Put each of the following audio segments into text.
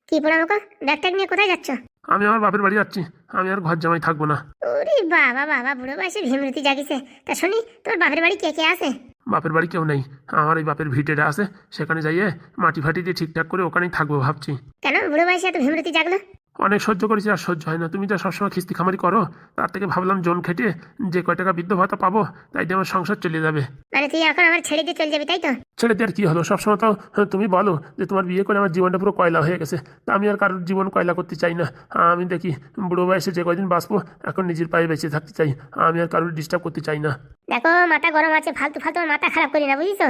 কি পোড়ামোকা? Bag tag নিয়ে কোথায় যাচ্ছ? আমি আমার বাপের বাড়ি যাচ্ছি। আমি আর ঘর জামাই থাকবো না। ওরে বাবা বাবা, বুড়ো বয়সে ভীমরতি জাগিছে। তা শুনি, তোমার বাপের বাড়ি কে কে আছে? বাপের বাড়ি কেউ নেই। আমার এই বাপের ভিটেটা আছে, সেখানে যাইয়ে মাটি ফাটি দিয়ে ঠিকঠাক করে ওখানেই থাকবো ভাবছি। কেন বুড়ো বয়সে এত ভীমরতি জাগলো? অনেক সহ্য করেছি, আর সহ্য হয় না। তুমি যা সবসময় খিস্তি খামারি করো, তার থেকে ভাবলাম জোন খেটে যে কয় টাকা বৃদ্ধ ভাতা পাবো, তাই দিয়ে আমার সংসার চলে যাবে। মানে তুই এখন আমার ছেড়ে দিয়ে চলে যাবি, তাই তো? ছেড়ে দিয়ে আর কি হলো? সবসময় তো তুমি বলো যে তোমার বিয়ে করে আমার জীবনটা পুরো কয়লা হয়ে গেছে। তা আমি আর কারোর জীবন কয়লা করতে চাই না। আমি দেখি বুড়ো বয়সে যে কয়দিন বাঁচবো, এখন নিজের পায়ে বেঁচে থাকতে চাই। আমি আর কারোর ডিস্টার্ব করতে চাই না। দেখো, মাথা গরম আছে, ফালতু ফালতু আমার মাথা খারাপ করি না, বুঝিস?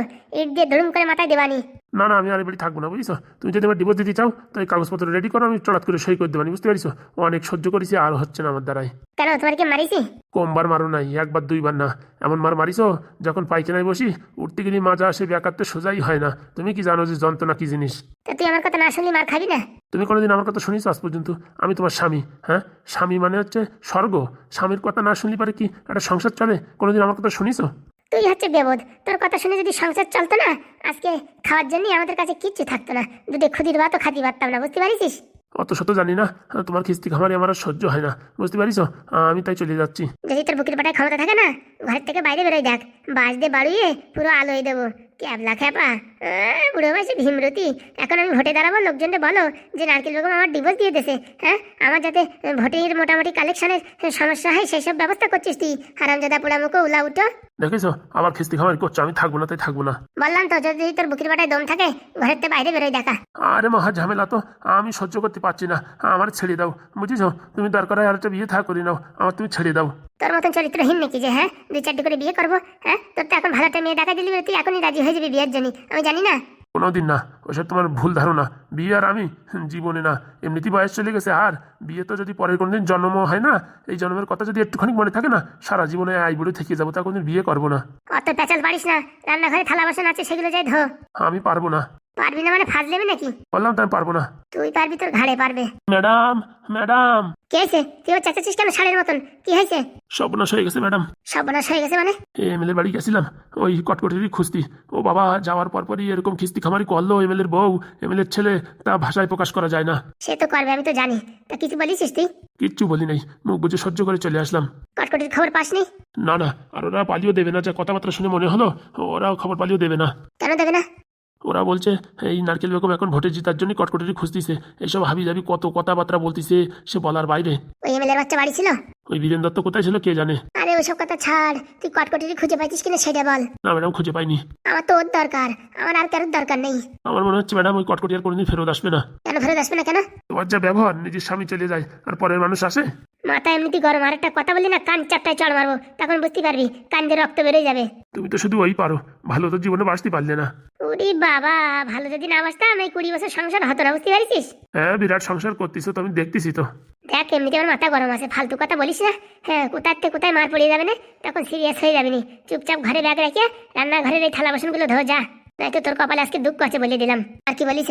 ইট দিয়ে ধরুম করে মাথায় দেবানি। না না, আমি আর এই বাড়ি থাকবো না, বুঝছো? তুমি যদি আমার ডিভোর্স দিতে চাও, তো এই কাগজপত্র রেডি করো, আমি চড়াত করে সই করে দেবানি, বুঝতে পারিছো? অনেক সহ্য করেছি, আর হচ্ছে না আমার দ্বারাই। কেন, তোমার কি মারিছি? কমবার মারো নাই, একবার দুইবার না। এমন মার মারিছো, যখন পাইখানায় বসি উঠতে গেলে মাজা আসে, ব্যাকারতে সোজাই হয় না। তুমি কি জানো যে যন্ত্রণা কি জিনিস? তা তুই আমার কথা না শুনলি মার খাবি না? তুমি কোনোদিন আমার কথা শুনিস আজ পর্যন্ত? আমি তোমার স্বামী, হ্যাঁ? স্বামী মানে হচ্ছে স্বর্গ। স্বামীর কথা না শুনলে পারে কি একটা সংসার চলে? কোনোদিন আমার কথা শুনিস? তুই হচ্ছে বেবোধ। তোর কথা শুনে যদি সংসার চলতো না, আজকে খাওয়ার জন্য আমাদের কাছে কিচ্ছু থাকতো না। দুটো ক্ষুদির ভাতও খাতে পারতাম না, বুঝতে পারিস? অত শত জানি না, তোমার খিস্তি খামারি আমার আর সহ্য হয় না, বুঝতে পারিস? আমি তাই চলে যাচ্ছি। যদি তোর বুকের পাটায় ক্ষমতা থাকে না, ঘর থেকে বাইরে বেরোয় দেখ। বাঁশ দিয়ে বাড়িয়ে পুরো আলোয় দেবো। ক্যাবলা খ্যাপা, বুড়ো বয়সে ভীমরতি। এখন আমি ভোটে দাঁড়াবো, লোকজনকে বলো যে নারকেল বেগম আমার ডিভোর্স দিয়ে দিয়েছে। হ্যাঁ, আমার যাতে ভোটের মোটামুটি কালেকশনের সমস্যা হয়, সেই সব ব্যবস্থা করছিস তুই। হারামজাদা পোড়ামুখো উলা উঠো। দেখেছো, আবার খিস্তি খামারি করছো। আমি থাকবো না, তাই থাকবো না। বললাম তো, যদি তোর বুকের পাটায় দম থাকে, ঘরের থেকে বাইরে বেরোয় দেখা। আরে মহা ঝামেলা তো, আমি সহ্য করতে পারছি না। আমার ছেড়ে দাও, বুঝেছো? তুমি দরকার হয় আর একটা বিয়ে থা করে নাও, আমার তুমি ছেড়ে দাও। তোর মতন চরিত্রহীন নাকি যে, হ্যাঁ, দুই চারটি করে বিয়ে করবো? হ্যাঁ, তোর তো এখন ভালো একটা মেয়ে দেখা দিলি বলে তুই এখনই রাজি হয়ে যাবি বিয়ের জন্য? আমি জানি না। কোনোদিন না, ওসব তোমার ভুল ধারণা। বিয়ে আর আমি জীবনে না। এমনিতেই বয়স চলে গেছে, আর বিয়ে তো যদি পরের কোনোদিন জন্মও হয় না, এই জন্মের কথা যদি একটুখানি মনে থাকে না, সারা জীবনে আইবুড়ো থেকে যাবো, তা কোনোদিন বিয়ে করবো না। অত পেঁচাল পারিস না। রান্নাঘরে থালা বাসন আছে, সেগুলো যাই ধো। আমি পারবো না। পারবি না মানে ফাজলেবি নাকি? বললাম তো আমি পারবো না। তুই পারবি, তোর ঘাড়ে পারবে। Madam, madam. কি হয়েছে? তুই ও চেঁচাচ্ছিস কেন ষাঁড়ের মতন? কি হয়েছে? সর্বনাশ হয়ে গেছে ম্যাডাম। সর্বনাশ হয়ে গেছে মানে? এমএলএর বাড়ি গেছিলাম, ওই কটকটিরই খুঁজতি। ও বাবা, যাওয়ার পরপরই এরকম খিস্তি খামারি করলো এমএলএর বউ, এমএলএর ছেলে, তা ভাষায় প্রকাশ করা যায় না। সে তো করবে, আমি তো জানি। তা কিছু বলিস তুই? কিচ্ছু বলি নাই, মুখ বুঝে সহ্য করে চলে আসলাম। কটকটির খবর পাসনি? না না, আর ওরা পালিয়েও দেবে না, যা কথাবার্তা শুনে মনে হলো ওরাও খবর পালিয়েও দেবে না। কেন দেবে না? ওরা বলছে এই নারকেল বেগম এখন ভোটে জিতার জন্য কটকটি খুঁজতিছে। এইসব হাবি যাবি কত কথাবার্তা বলতিছে, সে বলার বাইরে। ওই এমএলএর বাচ্চা বাড়ি ছিল? ওই বীরেন দত্ত কোথায় ছিল কে জানে। আরে ওসব কথা ছাড়, তুই কটকটির খুঁজে পাইছিস কিনা সেটা বল। না ম্যাডাম, খুঁজে পাইনি। আমার তো ওর দরকার, আমার আর কারোর দরকার নেই। আমার মনে হচ্ছে ম্যাডাম ওই কটকটি আর কোনোদিন ফেরত আসবে না। কেন ফেরত আসবে না? কেন? তোমার যা ব্যবহার, নিজের স্বামী চলে যায় আর পরের মানুষ আসে। মাথা এমনিতে গরম, আর একটা কথা বলি না, কান চারটায় চড় মারবো, তখন বুঝতে পারবি। কান দিয়ে রক্ত বেরিয়ে যাবে। তুমি তো শুধু ওই পারো, ভালো তো জীবনে বাঁচতে পারলে না। ওরে বাবা, ভালো যদি না বাসতাম এই 20 বছর সংসার হতো না, বুঝতে পারিস? হ্যাঁ, বিরাট সংসার করতেছো তো, আমি দেখতেছি তো। দেখ, এমনিতে আমার মাথা গরম আছে, ফালতু কথা বলিস না। হ্যাঁ, কোথায় থেকে কোথায় মার পড়ে যাবে না, তখন সিরিয়াস হয়ে যাবে নি। চুপচাপ ঘরে ব্যাগ রেখে রান্নাঘরের এই থালা বাসনগুলো ধো যা, নয়তো তোর কপালে আজকে দুঃখ আছে বলে দিলাম। আর কি বলিস?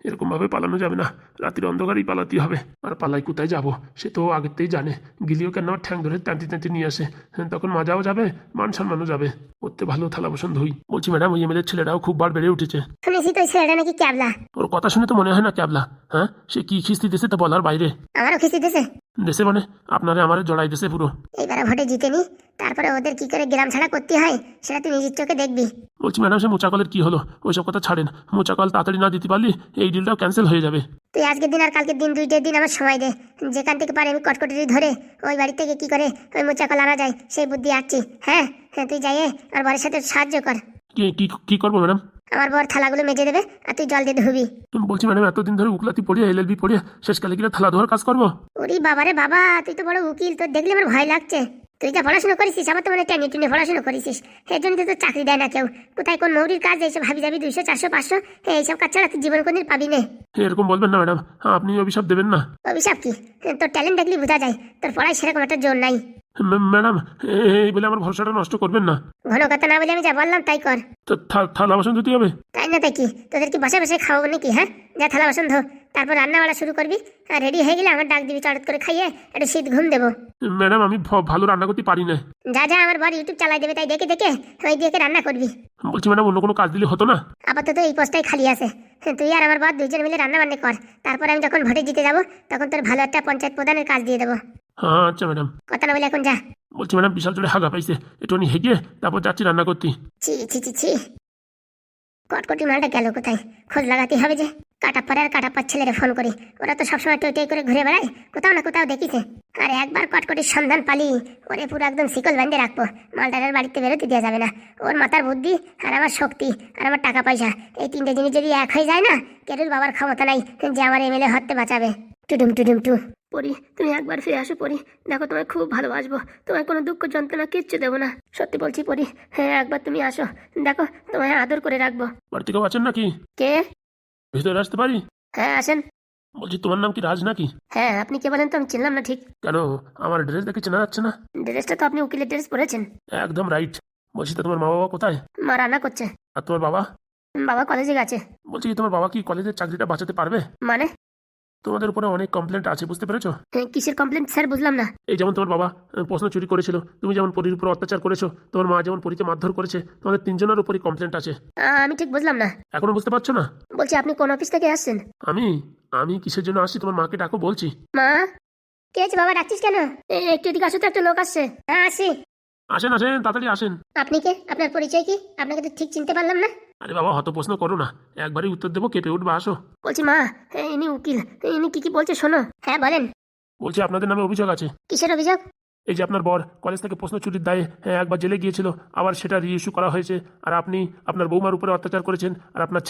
এরকম ভাবে পালানো যাবে না, রাতের অন্ধকারেই পালাতে হবে। আর পালাই কোথায় যাবো সে তো আগেতেই জানে। গিলিও কেন আমার ঠ্যাং ধরে টানতে টানতে নিয়ে আসে। হ্যাঁ, তখন মজাও যাবে, মান সম্মানও যাবে। ওতে ভালো থালা বাসন ধুই। বলছি ম্যাডাম, ওই এমএলএর ছেলেরাও খুব বার বেড়ে উঠেছে। শুনেছি তো ছেলেটা নাকি ক্যাবলা। ওর কথা শুনে তো মনে হয় না ক্যাবলা। হ্যাঁ, সে কি খিস্তি দিছে তা বলার বাইরে। আমারও খিস্তি দিছে। দেশে মানে আপনারে আমারে জড়াই দিছে পুরো। এইবারে ভোটে জিতেনি, তারপরে ওদের কি করে গ্রাম ছাড়া করতে হয় সেটা তুই নিজের চোখে দেখবি। বলছি ম্যাডাম, সে মোচাকলের কি হলো? ওইসব কথা ছাড়েন। মোচাকল তাড়াতাড়ি না দিতে পারলে এই ডিলটাও ক্যান্সেল হয়ে যাবে। তুই আজকের দিন আর কালকের দিন, দুইটার দিন আমার সময় দে। যেখান থেকে পারে আমি কটকটি ধরে ওই বাড়ি থেকে কি করে ওই মোচাকল আনা যায় সেই বুদ্ধি আসছি। হ্যাঁ হ্যাঁ, তুই যাই আর বরের সাথে সাহায্য কর। কি কি কি করবো ম্যাডাম? আমার বর থালাগুলো মেজে দেবে আর তুই জল দিয়ে ধুবি। বলছি ম্যাডাম, এতদিন ধরে উকলাতি পড়িয়ে এলএলবি পড়িয়ে শেষকালে কিনা থালা ধোয়ার কাজ করবো? ওরে বাবারে বাবা, তুই তো বড় উকিল, তোর দেখলে আমার ভয় লাগছে। তুই যা পড়াশোনা করেছিস, আমার তো মনে টেনে টেনে পড়াশোনা করেছিস। এর জন্য তো চাকরি দেয় না কেউ। কোথায় কোন মৌরির কাজ, এইসব ভাবি যাবি 200 400 500, এইসব কাজ ছাড়া তুই জীবন কোনদিন পাবি না। এরকম বলবেন না ম্যাডাম, আপনি অভিশাপ দেবেন না। অভিশাপ কি? তোর ট্যালেন্ট দেখলি বোঝা যায়, তোর পড়ায় সেরকম একটা জোর নাই। ম্যাডাম, এই বলে আমার ভরসাটা নষ্ট করবেন না। ঘন কথা না বলে আমি যা বললাম তাই কর। তো থালা বাসন ধুতে হবে? তাই না তাই কি, তোদের কি বসে বসে খাওয়াবো নাকি? হ্যাঁ, যা থালা বাসন ধো, তারপর রান্না বাড়া শুরু করবি। আর রেডি হয়ে গেলে আমার ডাক দিবি, চড়ত করে খাইয়ে একটু শীত ঘুম দেবো। ম্যাডাম, আমি ভালো রান্না করতে পারি না। যা যা, আমার বর ইউটিউব চালাই দেবে, তাই দেখে দেখে ওই দেখে রান্না করবি। বলছি ম্যাডাম, অন্য কোনো কাজ দিলে হতো না? আপাতত এই পোস্টটাই খালি আছে। তুই আর আমার বর দুইজন মিলে রান্না বান্না কর, তারপর আমি যখন ভোটে জিতে যাবো তখন তোর ভালো একটা পঞ্চায়েত প্রধানের কাজ দিয়ে দেবো। হ্যাঁ আচ্ছা ম্যাডাম। কথা না বলে এখন যা। বলছি ম্যাডাম, বিশাল জোরে হাগা পাইছে, একটু হেগে তারপর যাচ্ছি রান্না করতে। ছি ছি ছি ছি, কটকটি মালটা গেল কোথায়? খোঁজ লাগাতে হবে যে। কাটাপ্পার আর কাটাপ্পার ছেলেরে ফোন করি, ওরা তো সবসময় টই টই করে ঘুরে বেড়ায়, কোথাও না কোথাও দেখিছে। আর একবার কটকটির সন্ধান পালি ওরে পুরো একদম শিকল বেঁধে রাখবো, মালটার বাড়িতে বেরোতে দেওয়া যাবে না। ওর মাথার বুদ্ধি আর আমার শক্তি আর আমার টাকা পয়সা, এই তিনটে জিনিস যদি এক হয়ে যায় না, কেরুর বাবার ক্ষমতা নাই যে আমার এমএলএ হতে বাঁচাবে। টুডুম টুডুম টু। পরি, তুমি একবার ফিরে আসো পরি, দেখো তোমায় খুব ভালোবাসবো, তোমায় কোনো দুঃখ যন্ত্রণা কিচ্ছু দেবো না, সত্যি বলছি পরি। হ্যাঁ, একবার তুমি আসো, দেখো তোমায় আদর করে রাখবো। বাড়িতে কেউ আছেন নাকি? কে? ভিতরে আসতে পারি? হ্যাঁ আসেন। বলছি, তোমার নাম কি রাজ নাকি? হ্যাঁ, আপনি কে বলেন তো? আমি চিনলাম না ঠিক। কেন, আমার ড্রেস দেখে চেনা যাচ্ছে না? ড্রেসটা তো আপনি উকিলের ড্রেস পরেছেন। একদম রাইট। বলছি, তো তোমার মা বাবা কোথায়? মা রান্না করছে। আর তোমার বাবা? বাবা কলেজে গেছে। বলছি, তোমার বাবা কি কলেজের চাকরিটা বাঁচাতে পারবে? মানে? তোমাদের উপরে অনেক কমপ্লেন্ট আছে, বুঝতে পেরেছো? কিসের কমপ্লেন স্যার, বুঝলাম না। এই যেমন তোমার বাবা প্রশ্ন চুরি করেছিল, তুমি যেমন পরীর উপর অত্যাচার করেছো, তোমার মা যেমন পরীকে মারধর করেছে, তোমাদের তিনজনের উপরই কমপ্লেন্ট আছে। আমি ঠিক বুঝলাম না। এখনো বুঝতে পারছো না? বলছি আপনি কোন অফিস থেকে আসছেন? আমি আমি কিসের জন্য আসছি তোমার মাকে ডাকো বলছি। মা, কে আছে? বাবা ডাকছিস কেন? একটু এদিকে আসো তো, একটা লোক আসছে। হ্যাঁ আসি। আসেন আসেন, তাড়াতাড়ি আসেন। আপনি কে? আপনার পরিচয় কি? আপনাকে তো ঠিক চিনতে পারলাম না। আরে বাবা, হত প্রশ্ন করো না, একবারই উত্তর দেবো, কেঁপে উঠবা, আসো। বলছি মা, ইনি উকিল, ইনি কি কি বলছে শোনো। হ্যাঁ বলেন। বলছি, আপনাদের নামে অভিযোগ আছে। কিসের অভিযোগ? এই যে আপনার বর কলেজ থেকে প্রশ্ন চুরির দায়ে একবার জেলে গিয়েছিল, আবার সেটা রিইস্যু করা হয়েছে। আর আপনি আপনার বৌমার উপরে অত্যাচার করেছেন, আর আপনার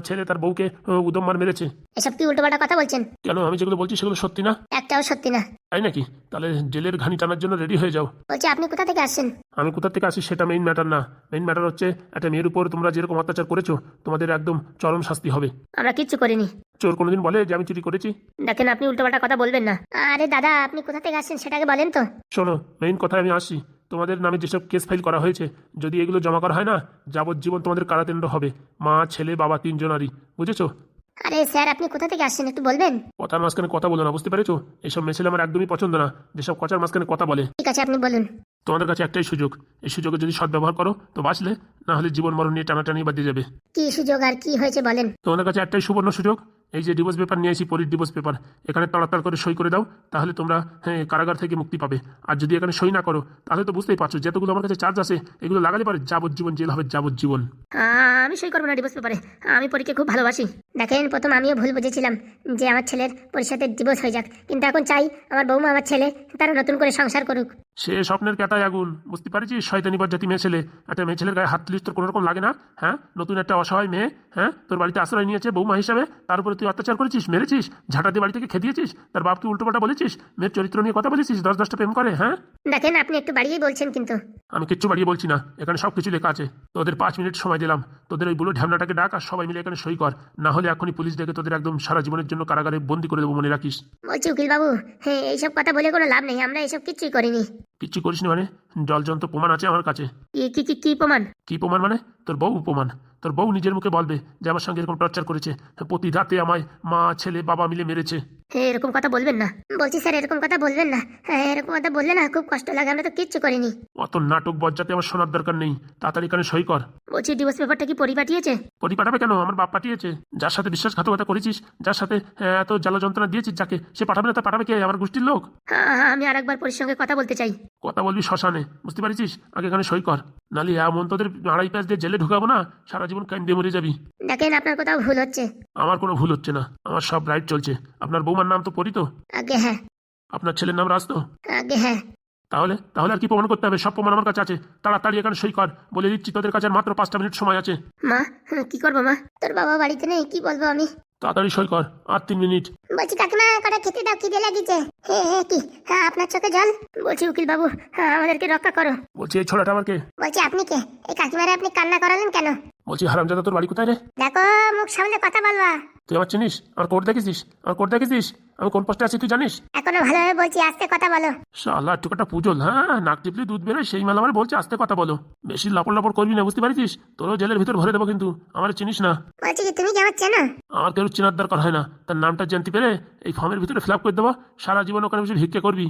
ছেলে তার বউকে উদম মার মেরেছে। এসব কি উল্টোপাল্টা কথা বলছেন? কেন, আমি যেগুলো বলছি সেগুলো সত্যি না? একটাও সত্যি না। তাই নাকি? তাহলে জেলের ঘানি টানার জন্য রেডি হয়ে যাও। বলছি আপনি কোথা থেকে আসছেন? আমি কোথা থেকে আসি সেটা মেইন ম্যাটার না। মেইন ম্যাটার হচ্ছে, একটা মেয়ের উপর তোমরা যেরকম অত্যাচার করেছো, তোমাদের একদম চরম শাস্তি হবে। আমরা কিচ্ছু করিনি। চোর কোনোদিন বলে যে আমি চুরি করেছি? দেখেন, আপনি উল্টোপাল্টা কথা বলবেন না। আরে দাদা, আপনি কোথা থেকে আসছেন সেটাকে বলেন তো। শোনো, মেইন কথায় আমি আসি। তোমাদের নামে যেসব কেস ফাইল করা হয়েছে, যদি এগুলো জমা করা হয় না, যাবজ্জীবন তোমাদের কারাদণ্ড হবে, মা ছেলে বাবা তিনজনারই, বুঝেছো? আরে স্যার, আপনি কোথা থেকে আসছেন একটু বলবেন? কথার মাঝখানে কথা বলো না, বুঝতে পেরেছো? এইসব মেছেলে আমার একদমই পছন্দ না, যেসব কথার মাঝখানে কথা বলে। ঠিক আছে, আপনি বলুন। তোমাদের কাছে একটাই সুযোগ, এই সুযোগে যদি সদ্ব্যবহার করো তো বাঁচলে, না হলে জীবন মরণ নিয়ে টানাটানি বাদিয়ে যাবে। কি সুযোগ আর কি হয়েছে বলেন? তোমাদের কাছে একটাই সুবর্ণ সুযোগ, এই যে ডিভোর্স পেপার নিয়ে এসেছি, পরীর ডিভোর্স পেপার, এখানে তাড়াতাড়ি করে সই করে দাও, তাহলে তোমরা কারাগার থেকে মুক্তি পাবে। আর যদি এখানে সই না করো, তাহলে তো বুঝতেই পারছো, যতগুলো আমার কাছে চার্জ আছে, এগুলো লাগালে পারে যাবজ্জীবন জেল হবে, যাবজ্জীবন। আমি সই করবো না ডিভোর্স পেপারে, আমি পরীকে খুব ভালোবাসি। দেখেন, প্রথম আমিও ভুল বুঝেছিলাম যে আমার ছেলের পরীর সাথে ডিভোর্স হয়ে যাক, কিন্তু এখন চাই আমার বৌমা আমার ছেলে তারা নতুন করে সংসার করুক। সে স্বপ্নের ক্যাটায় আগুন, বুঝতে পারছিস? শয়তানি জাতি মেয়ে ছেলে, একটা মেয়ে ছেলের গায়ে হাত তুলিস তোর কোনো রকম লাগে না? হ্যাঁ, নতুন একটা অসহায় মেয়ে, হ্যাঁ, তোর বাড়িতে আশ্রয় নিয়েছে বৌমা হিসাবে, তার উপরে তুই অত্যাচার করেছিস, মেরেছিস, ঝাঁটা দিয়ে বাড়ি থেকে খেদিয়েছিস, তার বাপকে উল্টোপাল্টা বলেছিস, মেয়ের চরিত্র নিয়ে কথা বলেছিস, 10-10টা প্রেম করে। হ্যাঁ দেখেন, আপনি একটু বাড়িয়েই বলছেন কিন্তু। আমি কিচ্ছু বাড়িয়ে বলছি না, এখানে সব কিছু লেখা আছে। তোদের 5 মিনিট সময় দিলাম, তোদের ওই বুলো ঢ্যামনাটাকে ডাক আর সবাই মিলে এখানে সই কর, না হলে এখনই পুলিশ ডেকে তোদের একদম সারা জীবনের জন্য কারাগারে বন্দি করে দেবো, মনে রাখিস। বলছি উকিল বাবু, হ্যাঁ এইসব কথা বলে কোনো লাভ নেই, আমরা এইসব কিচ্ছুই করিনি। কিচ্ছু করিস না মানে? জলজন্ত প্রমাণ আছে আমার কাছে। কি কি কি প্রমাণ? কি প্রমাণ মানে? তোর বউ প্রমাণ। তোর বউ নিজের মুখে বলবে যে আমার সঙ্গে এরকম টর্চার করেছে, প্রতি রাতে আমায় মা ছেলে বাবা মিলে মেরেছে। হ্যাঁ, এরকম কথা বলবেন না। বলছি স্যার, এরকম কথা বলবেন না। হ্যাঁ, এরকম কথা বললে না খুব কষ্ট লাগে, আমরা তো কিচ্ছু করিনি। অত নাটক বজ্জাতে আমার শোনার দরকার নেই, তাড়াতাড়ি এখানে সই কর। বলছি ডিভোর্স পেপারটা কি পরি পাঠিয়েছে? পরি পাঠাবে কেন? আমার বাপ পাঠিয়েছে। যার সাথে বিশ্বাসঘাতকতা করেছিস, যার সাথে এত জ্বালা যন্ত্রণা দিয়েছিস, যাকে, সে পাঠাবে না? তা পাঠাবে কে? আমার গোষ্ঠীর লোক। হ্যাঁ, আমি আরেকবার পরির সঙ্গে কথা বলতে চাই। কথা বলবি শ্মশানে, বুঝতে পারছিস? আগে এখানে সই কর, নালি এমন তোদের 2.5 প্যাচ দিয়ে জেলে ঢুকাবো না, সারা জীবন কান দিয়ে মরে যাবি। দেখেন, আপনার কোথাও ভুল হচ্ছে। আমার কোনো ভুল হচ্ছে না, আমার সব রাইট চলছে। আপনার বৌমার নাম তো পরি তো? আগে হ্যাঁ। আপনার ছেলের নাম রাজ তো? আগে হ্যাঁ। তাহলে তাহলে আর কি প্রমাণ করতে হবে? সব প্রমাণ আমার কাছে আছে, তাড়াতাড়ি এখানে সই কর, বলে দিচ্ছি তোদের কাছে মাত্র 5টা মিনিট সময় আছে। মা, কি করবো মা? তোর বাবা বাড়িতে নেই, কি বলবো আমি? তাড়াতাড়ি সই কর, আর 3 মিনিট। বলছি কাকিমা, কটা খেতে দাও, খিদে লাগিছে। হ্যাঁ কি? হ্যাঁ, আপনার চোখে জল? বলছি উকিল বাবু, হ্যাঁ আমাদেরকে রক্ষা করো। বলছি, এই ছোড়াটা আমার কে? বলছি আপনি কে? এই কাকিমারে আপনি কান্না করালেন কেন? বলছি, হারামজাদা, তোর বাড়ি কোথায় রে? দেখো, মুখ সামনে কথা বলবা। তুই আমার চিনিস? আমার কোর্ট দেখেছিস? আমার কোর্ট দেখেছিস? আমি কোন পোস্টে আছি তুই জানিস? এখনো ভালোভাবে বলছি, আস্তে কথা বলো। শালা একটু একটা পুজল, হ্যাঁ নাক টিপলি দুধ বেরোয় সেই মাল আমার বলছে আস্তে কথা বলো। বেশি লাপড় লাপড় করবি না, বুঝতে পারিস? তোরও জেলের ভিতর ভরে দেবো কিন্তু, আমার চিনিস না। বলছি কি তুমি কি আমার চেনো? আমার কেউ চেনার দরকার হয় না, তার নামটা জানতে পেরে এই ফর্মের ভিতরে ফিল আপ করে দেবো। সারা জীবন ওখানে বসে ভিক্ষা করবি।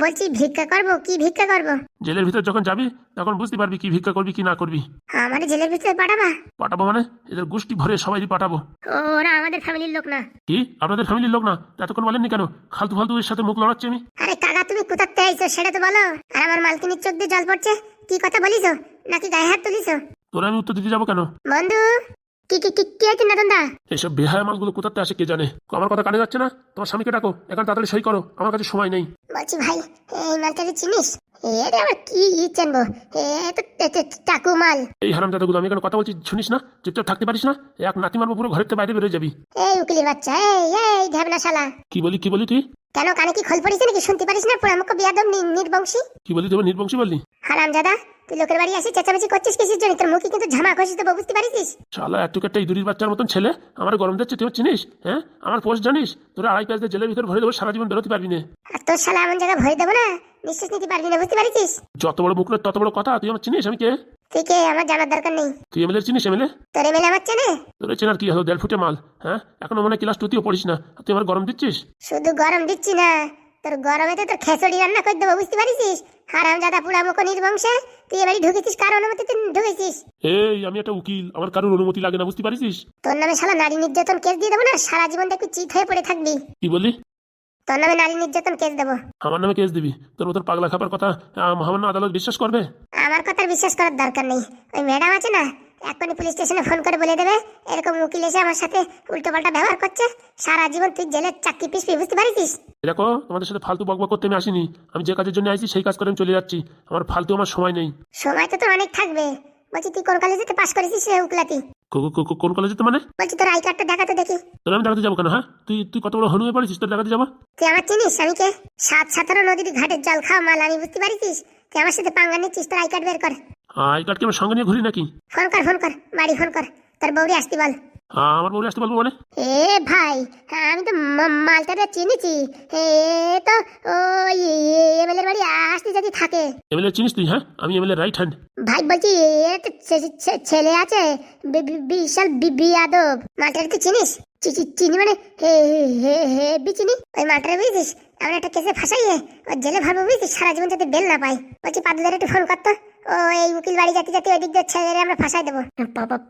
বলছি ভিক্ষা করবো? কি ভিক্ষা করবো? জেলের ভিতর যখন যাবি তখন বুঝতে পারবি কি ভিক্ষা করবি কি না করবি। আমার জেলের ভিতরে পাঠাবা? পাঠাবো মানে এদের গোষ্ঠী ভরে সবাই পাঠাবো। ওরা আমাদের ফ্যামিলির লোক না। কি আপনাদের ফ্যামিলির লোক না? এতক্ষণ বলেননি কেন? ফালতু ফালতু এর সাথে মুখ লড়াচ্ছি আমি। আরে কাকা তুমি কোথাতে আইছো সেটা তো বলো। আর আমার মালকিনির চোখ দিয়ে জল পড়ছে, কি কথা বলিছো? নাকি গায়ে হাত তুলিছো? তোরা আমি উত্তর দিতে যাবো কেন? বন্ধু কি কি কি কি আছে নাদন দা? এসব বেহায়া মালগুলো কোথাতে আসে কে জানে। আমার কথা কানে যাচ্ছে না? তোমার স্বামীকে ডাকো, এখন তাড়াতাড়ি সই করো, আমার কাছে সময় নেই। বলছি ভাই, এই মালটাকে চিনিস? এরে আবার কি চিনবো? এ তো টাকু মাল। এই হারামজাদাগুলো, আমি এখানে কথা বলছি শুনিস না? চুপচাপ থাকতে পারিস না? এক নাতি মারবো, পুরো ঘরের থেকে বাইরে বেরোয় যাবি। এই উকিলের বাচ্চা, এই ঢেবনা শালা। কি বলি তুই? কেন কানে কি খোল পড়েছে নাকি? শুনতে পারিস না? পুরো আমাকে বিয়াদব নির্বংশী। কি বলি তুমি নির্বংশী বললি? হারামজাদা, তুই লোকের বাড়ি আসি চেঁচামেচি করছিস কিসের জন্য? তোর মুখে কিন্তু ঝামা ঘষি দেবো, বুঝতে পারিস? শালা এত একটা ইঁদুরির বাচ্চার মতন ছেলে আমার গরম দিচ্ছে, তুই চিনিস? হ্যাঁ আমার পোস্ট জানিস? তোরা আড়াই পেঁয়াজ দিয়ে জেলের ভিতর ভরে দেবো, সারা জীবন বেরোতে পারবি না। আর তোর শালা এমন জায়গায় ভয় দেবো না, নিঃশ্বাস নিতে পারবি না, বুঝতে পারিস? যত বড় মুখ নয় তত বড় কথা। তুই আমার চিনিস আমি কে? তুই কে আমার জানার দরকার নেই। তুই এমএলএ চিনিস? এমএলএ তোর এমএলএ আমার চেনে? তোর চেনার কি হলো? 1.5 ফুটে মাল। হ্যাঁ এখনো মনে হয় ক্লাস 2তেও পড়িস না, আর তুই আমার গরম দিচ্ছিস? শুধু গরম দিচ্ছি না, তোর গরমেতে তোর খেচড়ি রান্না করে দেবো, বুঝতে পারিস? হারামজাদা পুরা মুখ নির্বংশে, তুই এবারে ঢুকেছিস কার অনুমতিতে ঢুকেছিস? এই আমি একটা উকিল, আমার কারোর অনুমতি লাগে না, বুঝতে পারিস? তোর নামে শালা নারী নির্যাতন কেস দিয়ে দেবো না, সারা জীবন দেখবি চিত হয়ে পড়ে থাকবি। কি বলি? তোর নামে নারী নির্যাতন কেস দেবো। আমার নামে কেস দিবি? তোর মতন পাগলা খাবার কথা মহামান্য আদালত বিশ্বাস করবে? আমার কথার বিশ্বাস করার দরকার নেই। ওই ম্যাডাম আছে না, এখনই পুলিশ স্টেশনে ফোন করে বলে দেবে এরকম উকিল এসে আমার সাথে উল্টোপাল্টা ব্যবহার করছে, সারা জীবন তুই জেলের চাকরি পিসবি, বুঝতে পারিস? দেখো তোমাদের সাথে ফালতু বকবক করতে আমি আসিনি। আমি যে কাজের জন্য আইছি সেই কাজ করে আমি চলে যাচ্ছি। আমার ফালতু আমার সময় নেই। সময় তো তোর অনেক থাকবে। বলছি তুই কোন কলেজেতে পাস করেছিস রে উকিলাতি? কোন কলেজে তো মানে? বলছি তোর আই কার্ডটা দেখাতে দেখি। তোর আমি দেখাতে যাবো কেন? হ্যাঁ তুই তুই কত বড় হনু হয়ে পড়েছিস? তোর দেখাতে যাবো? তুই আমার চিনিস আমি কে? 7-17 নদীর ঘাটের জল খাওয়া মাল আমি, বুঝতে পারিস? তুই আমার সাথে পাঙ্গা নিচ্ছিস, তোর আই কার্ড বের কর। আই কার্ড কি আমার সঙ্গে নিয়ে ঘুরি নাকি? ফোন কর বাড়ি ফোন কর, তোর বউরি আসতে বল। আমার বউরে আসতে বলবো মানে? এ ভাই, আমি তো মালটাকে চিনিছি। এ তো ওই এমএলএর বাড়ি আসতে যদি থাকে। এমএলএ চিনিস তুই? হ্যাঁ আমি এমএলএ রাইট হ্যান্ড। ভাই বলছি এ তো ছেলে আছে বিশাল বিয়াদব। মালটাকে তুই চিনিস? চিনি মানে হে চিনি। ওই মালটারে বুঝছিস এমন একটা কেসে ফাঁসাইয়ে ও জেলে ভাবো, বুঝছিস? সারা জীবন যাতে বেল না পায়। বলছি পাদুদের একটু ফোন করতো, ও এই উকিল বাড়ি যাতে ওই দিক দিয়ে ছেলেরে আমরা ফাঁসাই দেবো।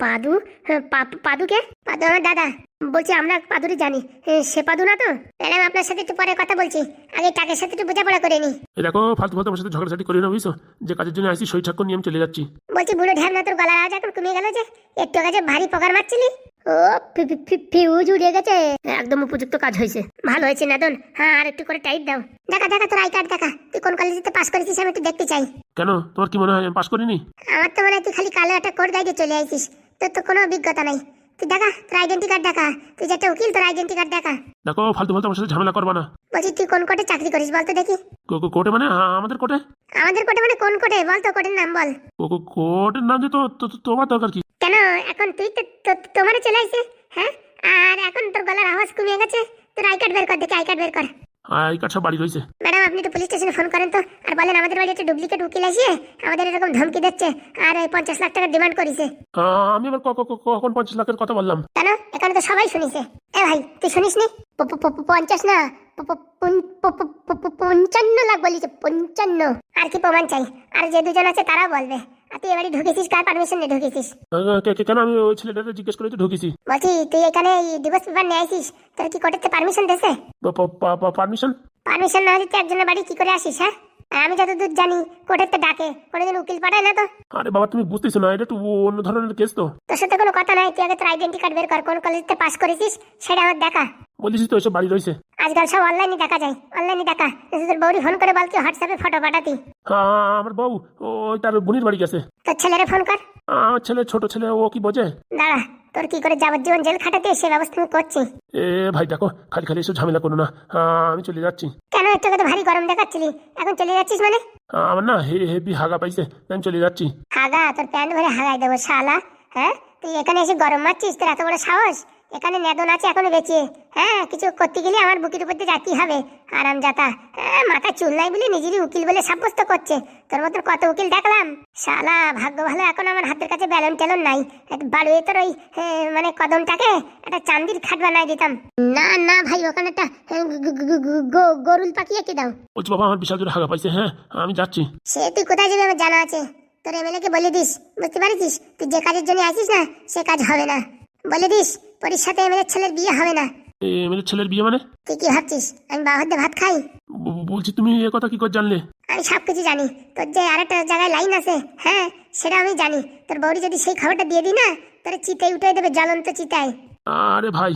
পাদু? পাদুকে? পাদু আমার দাদা। বলছি আমরা পাদুরি জানি, সে পাদু না তো? ম্যাডাম আপনার সাথে একটু পরে কথা বলছি, আগে টাকের সাথে একটু বোঝাপড়া করে নি। দেখো ফালতু ফালতু আমার সাথে ঝগড়াঝাটি করি না, বুঝছো? যে কাজের জন্য আসি সই ঠাক্কর নিয়ে আমি চলে যাচ্ছি। বলছি বুড়ো ঢ্যাবনা, তোর গলার আওয়াজ এখন কমে গেল যে? একটু আগে ভারী পকার মারছিলি, ও ফিউজ উড়ে গেছে। একদম উপযুক্ত কাজ হয়েছে, ভালো হয়েছে নাদন। হ্যাঁ আর একটু করে টাইট দাও। দেখা তোর আই কার্ড দেখা, তুই কোন কলেজে পাস করেছিস আমি একটু দেখতে চাই। কেন তোমার কি মনে হয় আমি পাস করিনি? আমার তো মনে হয় তুই খালি কালো একটা কোট গাইডে চলে আইছিস, তোর তো কোনো অভিজ্ঞতা নাই। তুই দেখা তোর আইডেন্টি কার্ড দেখা, তুই যেটা উকিল তোর আইডেন্টি কার্ড দেখা। দেখো ফালতু ফালতু আমার সাথে ঝামেলা করবা না। বলছি তুই কোন কোর্টে চাকরি করিস বলতো দেখি? কোর্টে মানে? আমাদের কোর্টে। আমাদের কোর্টে মানে কোন কোর্টে বলতো, কোর্টের নাম বল। কোর্টের নাম যে তোমার দরকার কি? কেন এখন তুই তো তোমারে চলে আইছে? হ্যাঁ আর এখন তোর গলার আওয়াজ কমে গেছে, তোর আই কার্ড বের কর দেখি, আই কার্ড বের কর। আই কার্ড সব বাড়ি রয়েছে। ম্যাডাম আপনি তো পুলিশ স্টেশনে ফোন করেন তো, আর বলেন আমাদের বাড়ি একটা ডুপ্লিকেট উকিল আসিয়ে আমাদের এরকম ধমকি দিচ্ছে আর 50 লাখ টাকা ডিমান্ড করিছে। আমি আবার কখন 50 লাখের কথা বললাম? কেন এখানে তো সবাই শুনিছে। এ ভাই তুই শুনিসনি? 50 না 55 লাখ বলিছে, 55। আর কি প্রমাণ চাই? আর যে দুজন আছে তারাও বলবে। আর তুই এবারে ঢুকেছিস কার পারমিশন নিয়ে ঢুকেছিস? কেন আমি ওই ছেলেটাকে জিজ্ঞেস করে তো ঢুকেছি। বলছি তুই এখানে ডিভোর্স পেপার নিয়ে আইছিস, তোর কি কোর্টেতে পারমিশন দিয়েছে? পারমিশন? পারমিশন না হলে তুই একজনের বাড়ি কি করে আসিস? হ্যাঁ আর আমি যতদূর জানি কোর্টের তো ডাকে, কোনোদিন উকিল পাঠায় না তো। আরে বাবা তুমি বুঝতেছো না, এটা একটু অন্য ধরনের কেস তো। তোর সাথে কোনো কথা নাই, তুই আগে তোর আইডেন্টি কার্ড বের কর, কোন কলেজে পাস করেছিস সেটা আমার দেখা। বলিস তো এসব বাড়ি রয়েছে। আজকাল সব অনলাইনে দেখা যায়, অনলাইনে দেখা। তোর বউরি ফোন করে বলতি হোয়াটসঅ্যাপে ফটো পাঠাতি। আমার বউ ওই তার বোনের বাড়ি গেছে। তোর ছেলেরে ফোন কর। আমার ছেলে, ছোট ছেলে, ও কি বোঝে? দাঁড়া তোর কি করে যাবজ্জীবন জেল খাটাতে সে ব্যবস্থা আমি করছি। এ ভাই দেখো খালি এসব ঝামেলা করো না, আমি চলে যাচ্ছি। কেন একটু তো ভারী গরম দেখাচ্ছিলি, এখন চলে যাচ্ছিস মানে? আমার না হেভি হাগা পাইছে, আমি চলে যাচ্ছি। হাগা? তোর প্যান্ট ভরে হাগাই দেবো শালা। হ্যাঁ তুই এখানে এসে গরম মারছিস, তোর এত বড় সাহস? এখানে নেদন আছে এখনো বেঁচে। হ্যাঁ, কিছু করতে গেলে আমার বুকের উপর দিয়ে যাতেই হবে। আরামজাদা, হ্যাঁ, মাথা চুল নাই বলে নিজেরই উকিল বলে সাব্যস্ত করছে। তোর মতন কত উকিল দেখলাম, শালা ভাগ্য ভালো এখন আমার হাতের কাছে ব্যালন ট্যালন নাই। বাড়ুয়ে তোর ওই মানে কদমটাকে একটা চান্দির খাট বানাই দিতাম। না না ভাই, ওখানে একটা গরুল পাখি এঁকে দাও। বলছি বাবা, আমার বিশাল জোরে হাগা পাইছে। হ্যাঁ, আমি যাচ্ছি। সে তুই কোথায় যাবি আমার জানা আছে। তোর এমএলএ কে বলে দিস, বুঝতে পারিস, তুই যে কাজের জন্য আসিস না সে কাজ হবে না। বলে দিস পরির সাথে এমএলএ ছেলের বিয়ে হবে না। এমএলএ ছেলের বিয়ে মানে? তুই কি ভাবছিস আমি বাহাদে ভাত খাই? বলছি তুমি এ কথা কি করে জানলে? আমি সব কিছু জানি। তোর যে আরেকটা জায়গায় লাইন আছে, হ্যাঁ, সেটা আমি জানি। তোর বউরি যদি সেই খবরটা দিয়ে দিই না, তোর চিতায় উঠে দেবে, জ্বলন্ত চিতায়। আরে ভাই,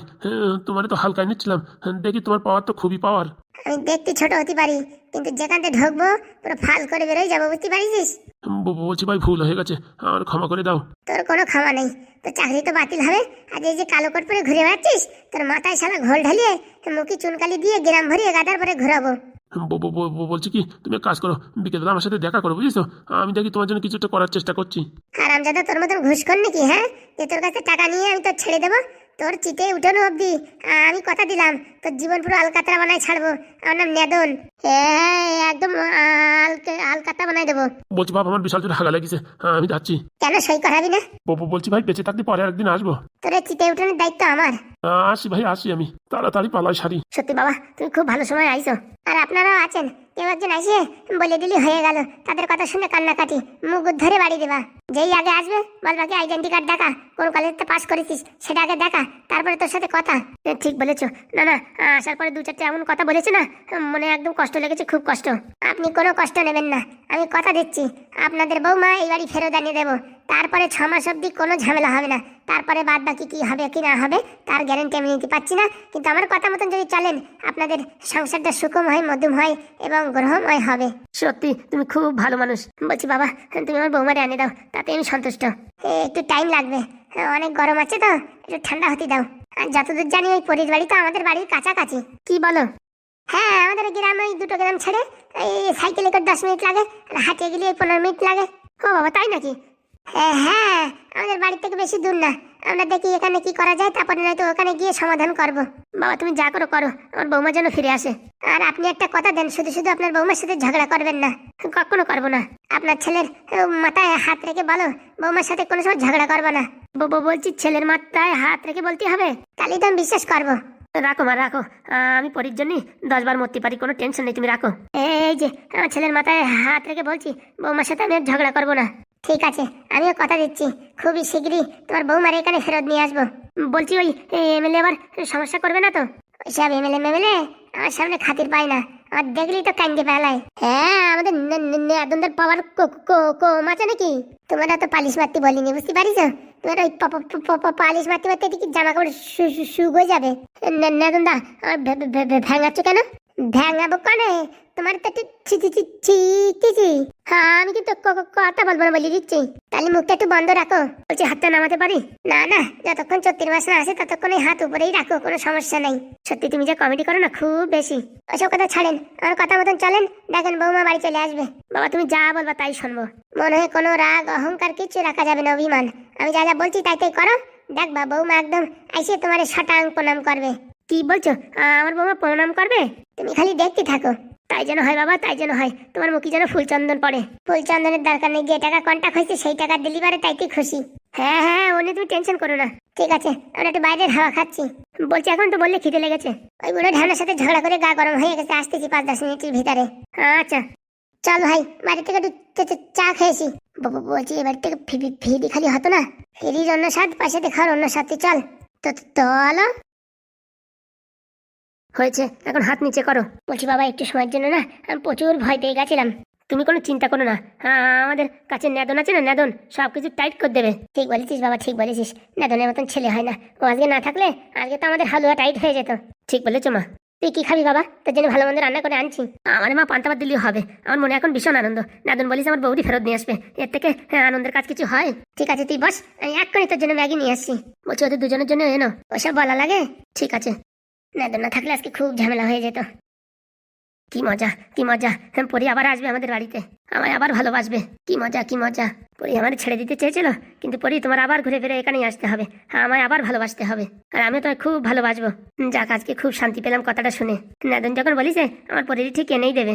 তোমার তো হালকায় নিচ্ছিলাম। দেখি তোমার পাওয়ার তো খুবই পাওয়ার। আমি দেখতে ছোট হতে পারি, কিন্তু যেখানতে ঢুকবো পুরো ফাল করে বেরোয় যাবো, বুঝতে পারিস? বলছি ভাই, ভুল হয়ে গেছে, আমার ক্ষমা করে দাও। তোর কোনো ক্ষমা নেই। তোর চাকরি তো বাতিল হবে। আর এই যে কালো কোট পরে ঘুরে বেড়াচ্ছিস, তোর মাথায় শালা ঘোল ঢালিয়ে মুখে চুনকালি দিয়ে গ্রাম ভরিয়ে গাদার পরে ঘুরাবো। বলছি কি, তুমি এক কাজ করো, বিকেলে আমার সাথে দেখা করো, বুঝেছো? আমি দেখি তোমার জন্য কিছু একটা করার চেষ্টা করছি। হারামজাদা, তোর মতন ঘুষখোর নাকি? হ্যাঁ, যে তোর কাছে টাকা নিয়ে আমি তোর ছেড়ে দেবো? তোর চিটে উঠানো অব্দি আমি কথা দিলাম, তোর জীবন পুরো আলকাতরা বানাই ছাড়বো। আমার নাম নেদন। হ্যাঁ, একদম আলকাতা বানাই দেবো। বলছি বাবা, আমার বিশাল জোরে হাগা লেগেছে, আমি যাচ্ছি। কেন সই করাবি না? বলছি ভাই, বেঁচে থাকতে পরে একদিন আসবো। তোর চিটে উঠানোর দায়িত্ব আমার। আসি ভাই, আসি আমি, তাড়াতাড়ি পালাই সারি। সত্যি বাবা, তুমি খুব ভালো সময় আইছো। আর আপনারাও আছেন, কেউ একজন আইসে বলে দিলি হয়ে গেল। তাদের কথা শুনে কান্নাকাটি, মুখ ধরে বাড়ি দেবা। যেই আগে আসবে বলবা কি আইডেন্টি কার্ড দেখা, কোন কলেজে পাস করেছিস সেটা আগে দেখা, তারপরে তোর সাথে কথা। ঠিক বলেছো। না না, আসার পরে দু চারটে এমন কথা বলেছে না, মনে একদম কষ্ট লেগেছে, খুব কষ্ট। আপনি কোনো কষ্ট নেবেন না, আমি কথা দিচ্ছি আপনাদের বৌমা এই বাড়ি ফেরত আনিয়ে দেবো। তারপরে 6 মাস অব্দি কোনো ঝামেলা হবে না। তারপরে বাদ বাকি কি হবে কি না হবে তার গ্যারেন্টি আমি নিতে পারছি না, কিন্তু আমার কথা মতন যদি চলেন আপনাদের সংসারটা সুখময়, মধুময় এবং গ্রহময় হবে। সত্যি তুমি খুব ভালো মানুষ। বলছি বাবা, তুমি আমার বৌমারে এনে দাও, তাতে আমি সন্তুষ্ট। একটু টাইম লাগবে, অনেক গরম আছে তো, একটু ঠান্ডা হতে দাও। আর যতদূর জানি ওই পরির বাড়ি তো আমাদের বাড়ির কাছাকাছি। কি বলো? হ্যাঁ, আমাদের গ্রামে ওই 2টো গ্রাম ছেড়ে এই সাইকেলে করে 10 মিনিট লাগে, আর হাঁটিয়ে গেলে 15 মিনিট লাগে। ও বাবা, তাই নাকি? হ্যাঁ হ্যাঁ, আমাদের বাড়ি থেকে বেশি দূর না। আমরা দেখি এখানে কি করা যায়, তারপরে নয়তো ওখানে গিয়ে সমাধান করব। বাবা তুমি যা করো করো, আমার বৌমা যেন ফিরে আসে। আর আপনি একটা কথা দেন, শুধু শুধু আপনার বৌমার সাথে ঝগড়া করবেন না। কখনো করবো না। আপনার ছেলের মাথায় হাত রেখে বলো বৌমার সাথে কোনো সময় ঝগড়া করবো না। বলছি ছেলের মাথায় হাত রেখে বলতে হবে, তাহলেই তো আমি বিশ্বাস করবো। রাখো মা রাখো, আমি পরির জন্য 10 বার মরতে পারি, কোনো টেনশন নেই, তুমি রাখো। এই যে আমার ছেলের মাথায় হাত রেখে বলছি, বৌমার সাথে আমি আর ঝগড়া করবো না। ঠিক আছে, আমিও কথা দিচ্ছি খুবই শীঘ্রই তোমার বৌমার এখানে ফেরত নিয়ে আসবো। বলছি ওই এমএলএ আবার সমস্যা করবে না তো? ওইসব এমএলএ আমার সামনে খাতির পায় না, আমার দেখলেই তো কান্দে পেলায়। হ্যাঁ, আমাদের নেদনদের পাওয়ার কম আছে নাকি? তোমরা তো পালিশ মারতে বলিনি, বুঝতে পারিস? তোমার ওই পালিশ মারতে মারতে কি জামা কাপড় শুক হয়ে যাবে। নেদনদা, আমার ভেঙাচ্ছ কেন? ভেঙাবো কানে, তোমার তো ঠিকই। হ্যাঁ, আমি কিন্তু কথা বলবো না বলে দিচ্ছি। তাহলে মুখটা একটু বন্ধ রাখো। বলছি হাতটা নামাতে পারি? না না, যতক্ষণ 34 মাস না আসে ততক্ষণ এই হাত উপরেই রাখো, কোনো সমস্যা নেই। সত্যি তুমি যে কমেডি করো না, খুব বেশি। ওসব কথা ছাড়েন, আমার কথা মতন চলেন, দেখেন বৌমা বাড়ি চলে আসবে। বাবা তুমি যা বলবা তাই শুনবো। মনে হয় কোনো রাগ অহংকার কিছু রাখা যাবে না, অভিমান। আমি যা যা বলছি তাই তাই করো, দেখবা বৌমা একদম এসে তোমার শটাং প্রণাম করবে। কি বলছো? আমার বৌমা প্রণাম করবে? তুমি খালি দেখতে থাকো। তাই যেন হয় বাবা, তাই যেন হয়। তোমার মুখে যেন ফুলচন্দন পড়ে। ফুলচন্দনের দরকার নেই, যে টাকা কন্টাক্ট হয়েছে সেই টাকা ডেলিভারি তাইতে খুশি। হ্যাঁ হ্যাঁ, ও নিয়ে তুমি টেনশন করো না। ঠিক আছে, আমরা একটু বাইরের হাওয়া খাচ্ছি। বলছি এখন তো বললে খিদে লেগেছে। ওই বুড়ো ঢানার সাথে ঝগড়া করে গা গরম হয়ে গেছে, আসতেছি 5-10 মিনিটের ভিতরে। আচ্ছা চল ভাই, বাড়ি থেকে একটু চা খেয়েছি। বলছি এবার থেকে ফিরি খালি হতো না, ফিরির অন্য স্বাদ, পয়সাতে খাওয়ার অন্য স্বাদে। চল তো চলো। হয়েছে, এখন হাত নিচে করো। বলছি বাবা, একটু সময়ের জন্য না আমি প্রচুর ভয় পেয়ে গেছিলাম। তুমি কোনো চিন্তা করো না, আমাদের কাছে নেদন আছে না, নেদন সবকিছু টাইট করে দেবে। ঠিক বলেছিস বাবা, ঠিক বলেছিস। নেদনের মতন ছেলে হয় না। ও আজকে না থাকলে আজকে তো আমাদের হালুয়া টাইট হয়ে যেত। ঠিক বলেছো মা। তুই কি খাবি বাবা? তোর জন্য ভালো মন্দ রান্না করে আনছি। আমার মা পান্তা ভাত দিলেও হবে। আমার মনে এখন ভীষণ আনন্দ। নেদন বলিস আমার বৌদি ফেরত নিয়ে আসবে, এর থেকে আনন্দের কাজ কিছু হয়? ঠিক আছে তুই বস, আমি এক্ষুনি তোর জন্য ম্যাগি নিয়ে আসছি। বলছি ওদের দুজনের জন্য এনো, ওসব বলা লাগে? ঠিক আছে। নেদন না থাকলে আজকে খুব ঝামেলা হয়ে যেত। কি মজা কি মজা, পরি আবার আসবে আমাদের বাড়িতে, আমায় আবার ভালোবাসবে। কি মজা কি মজা। পরি আমার ছেড়ে দিতে চেয়েছিল, কিন্তু পরি তোমার আবার ঘুরে ফিরে এখানেই আসতে হবে, আমায় আবার ভালোবাসতে হবে, আর আমি তোমায় খুব ভালোবাসবো। যাক, আজকে খুব শান্তি পেলাম কথাটা শুনে। নাদন যখন বলিছে আমার পরি ঠিক এনেই দেবে।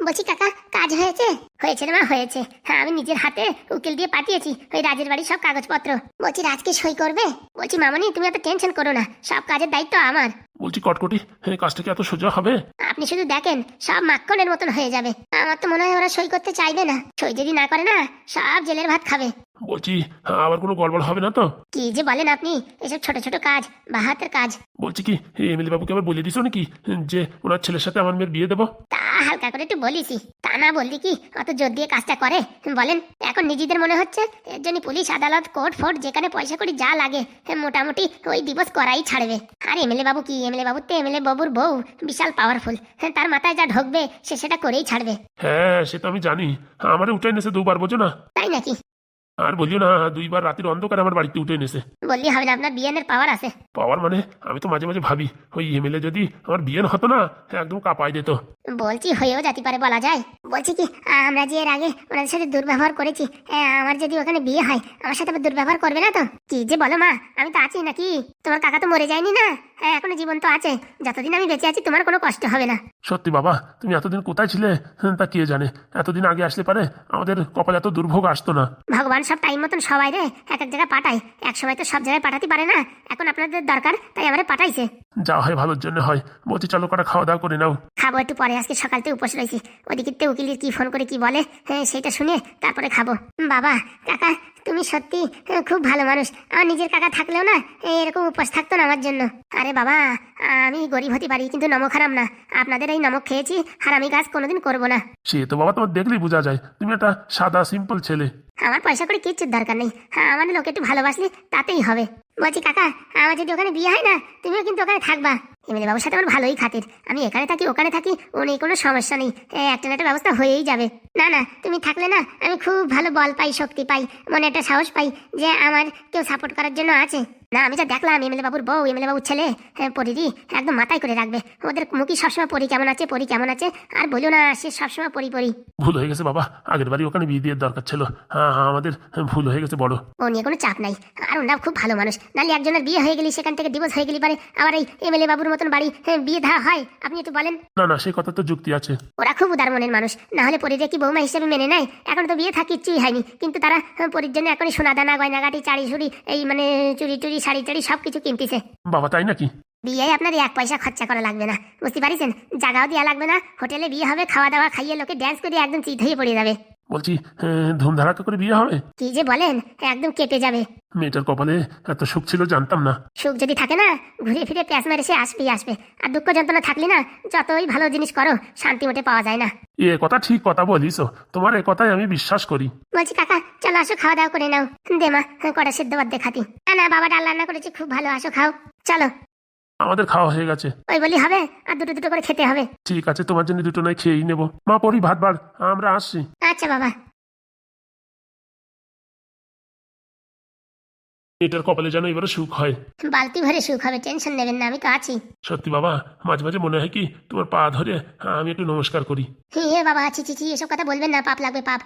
বলছি কাকা, কাজ হয়েছে? হয়েছে রে মা, হয়েছে। হ্যাঁ, আমি নিজের হাতে উকিল দিয়ে পাঠিয়েছি ওই রাজের বাড়ির সব কাগজপত্র। বলছি রাজকে সই করবে? বলছি মামনি তুমি এত টেনশন করো না, সব কাজের দায়িত্ব আমার। বলছি কটকটি, কাজটা কি এত সোজা হবে? আপনি শুধু দেখেন, সব মাখনের মতন হয়ে যাবে। আমার তো মনে হয় ওরা সই করতে চাইবে না। সই যদি না করে না, সব জেলের ভাত খাবে। বলছি আবার কোনো গড়বড় হবে না তো? কি যে বলেন আপনি, এসব ছোট ছোট কাজ, বাহাতের কাজ। বলছি কি এমএলএ বাবুকে আবার বলে দিছো নাকি যে ওনার ছেলের সাথে আমার মেয়ের বিয়ে দেবো? তা হালকা করে একটু বলিছি, তা না বললি কি অত জোর দিয়ে কাজটা করে বলেন? এখন নিজেদের মনে হচ্ছে এর জন্য পুলিশ আদালত কোর্ট ফোর্ট যেখানে পয়সা করি যা লাগে মোটামুটি ওই ডিভোর্স করাই ছাড়বে। আর এমএলএ বাবু কি, এমএলএ বাবু তো এমএলএ বাবুর বউ বিশাল পাওয়ারফুল, তার মাথায় যা ঢোকবে সে সেটা করেই ছাড়বে। হ্যাঁ সে তো আমি জানি, আমারে উঠে এনেছে দুবার, বোঝো না? তাই নাকি? আর বলিও না, দুইবার রাতের অন্ধকার আমার বাড়িতে উঠে এনেছে। বললি হবে না, আপনার বিয়ানের পাওয়ার আছে। পাওয়ার মানে আমি তো মাঝে মাঝে ভাবি ওই এমএলএ যদি আমার বিয়ে হতো না, একদম কাঁপাই দিত। বলছি হয়েও যেতে পারে, বলা যায়। বলছি কি আমরা যে এর আগে ওনাদের সাথে দুর্ব্যবহার করেছি, আমার যদি ওখানে বিয়ে হয় আমার সাথে আবার দুর্ব্যবহার করবে না তো? কি যে বলো মা, আমি তো আছি নাকি? তোমার কাকা তো মরে যায়নি না? হ্যাঁ, এখনো জীবন তো আছে। যতদিন আমি বেঁচে আছি তোমার কোনো কষ্ট হবে না। সত্যি বাবা, তুমি এতদিন কোথায় ছিলে তা কে জানে। এতদিন আগে আসলে পারে আমাদের কপালে এত দুর্ভোগ আসতো না। ভগবান সব টাইম মতন সবাই রে এক এক জায়গায় পাঠায়, এক সময় তো সব জায়গায় পাঠাতে পারে না। এখন আপনাদের দরকার তাই আমারে পাঠাইছে। যা হয় ভালোর জন্য হয়। বলছি চলো কটা খাওয়া দাওয়া করে নাও। খাবো একটু পরে, আজকে সকালতে উপোস রয়েছি। ওদিকে উকিলের কি ফোন করে কি বলে সেটা শুনে তারপরে খাবো। বাবা কাকা, তুমি সত্যি খুব ভালো মানুষ। আমার নিজের কাকা থাকলেও না এরকম উপোস থাকতো না আমার জন্য। আরে বাবা, আমি গরিব হতে পারি কিন্তু নমক হারাম না। আপনাদের এই নমক খেয়েছি, হারামি কাজ কোনোদিন করবো না। সে তো বাবা তোমার দেখলেই বোঝা যায় তুমি একটা সাদা সিম্পল ছেলে। আমার পয়সা করে কিচ্ছুর দরকার নেই, আমাদের লোকে একটু ভালোবাসলে তাতেই হবে। বলছি কাকা, আমার যদি ওখানে বিয়ে হয় না, তুমিও কিন্তু ওখানে থাকবা। এমএলএ বাবুর সাথে আমার ভালোই খাতির, আমি এখানে থাকি ওখানে থাকি ও নেই, কোনো সমস্যা নেই। একটা না একটা ব্যবস্থা হয়েই যাবে। না না, তুমি থাকলে না আমি খুব ভালো বল পাই, শক্তি পাই, মনে একটা সাহস পাই যে আমার কেউ সাপোর্ট করার জন্য আছে। না আমি যা দেখলাম এমএলএ বাবুর বউ, এমএলএ বাবুর ছেলে, পরিদি একদম মাথায় করে রাখবে। ওদের মুখই সবসময় পরি কেমন আছে, পরি কেমন আছে, আর বলো না সে সবসময় পরি পরি। ভুল হয়ে গেছে বাবা, আগের বাড়ি ওখানে বিয়ে দেওয়ার দরকার ছিল। হ্যাঁ আমাদের ভুল হয়ে গেছে বড়। ও নিয়ে কোনো চাপ নাই, আর ওনার খুব ভালো মানুষ। নাহলে একজনের বিয়ে হয়ে গেলি সেখান থেকে ডিভোর্স হয়ে গেলি পারে আবার এই এমএলএ বাবুর মতন বাড়ি বিয়ে ধা হয়? আপনি একটু বলেন। না না, সেই কথা তো যুক্তি আছে। ওরা খুব উদার মনের মানুষ, না হলে পরিরে কি বৌমা হিসেবে মেনে নেয়? এখন তো বিয়ে থাকি কিচ্ছুই হয়নি, কিন্তু তারা পরির জন্য এখনই সোনা দানা গয়নাগাটি চাড়ি ঝুড়ি এই মানে চুরি টুরি শাড়ি টাড়ি সবকিছু কিনতেছে। বাবা তাই নাকি? বিয়ে আপনার এক পয়সা খরচা করা লাগবে না, বুঝতে পারিছেন? জায়গাও দেওয়া লাগবে না, হোটেলে বিয়ে হবে, খাওয়া দাওয়া খাইয়ে লোকে ড্যান্স করে একদম চিত হয়ে পড়ে যাবে। বলছি ধুমধারাক্কা করে বিয়ে হবে? কি যে বলেন, একদম কেটে যাবে। মেয়েটার কপালে এত সুখ ছিল জানতাম না। সুখ যদি থাকে না, ঘুরে ফিরে প্যাঁচ মেরে সে আসবেই আসবে। আর দুঃখ যন্ত্রণা থাকলে না, যতই ভালো জিনিস করো শান্তি মোটে পাওয়া যায় না। এ কথা ঠিক কথা বলিস, তোমার এ কথাই আমি বিশ্বাস করি। বলছি কাকা, চলো আসো খাওয়া দাওয়া করে নাও। দে মা কটা সেদ্ধ ভাত দে খাতি। না না, বাবা ডাল রান্না করেছে খুব ভালো, আসো খাও। চলো। আমাদের খাওয়া হয়ে গেছে। ওই বলি হবে, আর দুটো দুটো করে খেতে হবে। ঠিক আছে, তোমার জন্য দুটো নাই খেয়েই নেবো। মা পরি ভাত বাড়, আমরা আসছি। আচ্ছা বাবা। এটার কপালে যেন এবারে সুখ হয়। বালতি ভরে সুখ হবে, টেনশন নেবেন না, আমি তো আছি। সত্যি বাবা, মাঝে মাঝে মনে হয় কি তোমার পা ধরে আমি একটু নমস্কার করি। হে বাবা, আছি চিচি এসব কথা বলবেন না, পাপ লাগবে পাপ।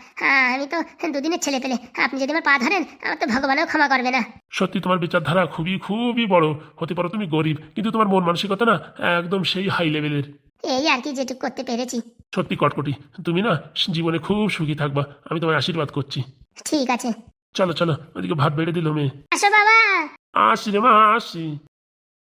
আমি তো দুদিনের ছেলে পেলে, আপনি যদি আমার পা ধরেন আমার তো ভগবানও ক্ষমা করবে না। সত্যি তোমার বিচারধারা খুবই খুবই বড়। হতে পারো তুমি গরিব, কিন্তু তোমার মন মানসিকতা না একদম সেই হাই লেভেলের। এই আর কি যেটুকু করতে পেরেছি। সত্যি কটকটি, তুমি না জীবনে খুব সুখী থাকবা, আমি তোমায় আশীর্বাদ করছি। ঠিক আছে। চলো চলো, ওদিকে ভাত বেড়ে দিল মেয়ে। আসো বাবা। আসি রে মা, আসি।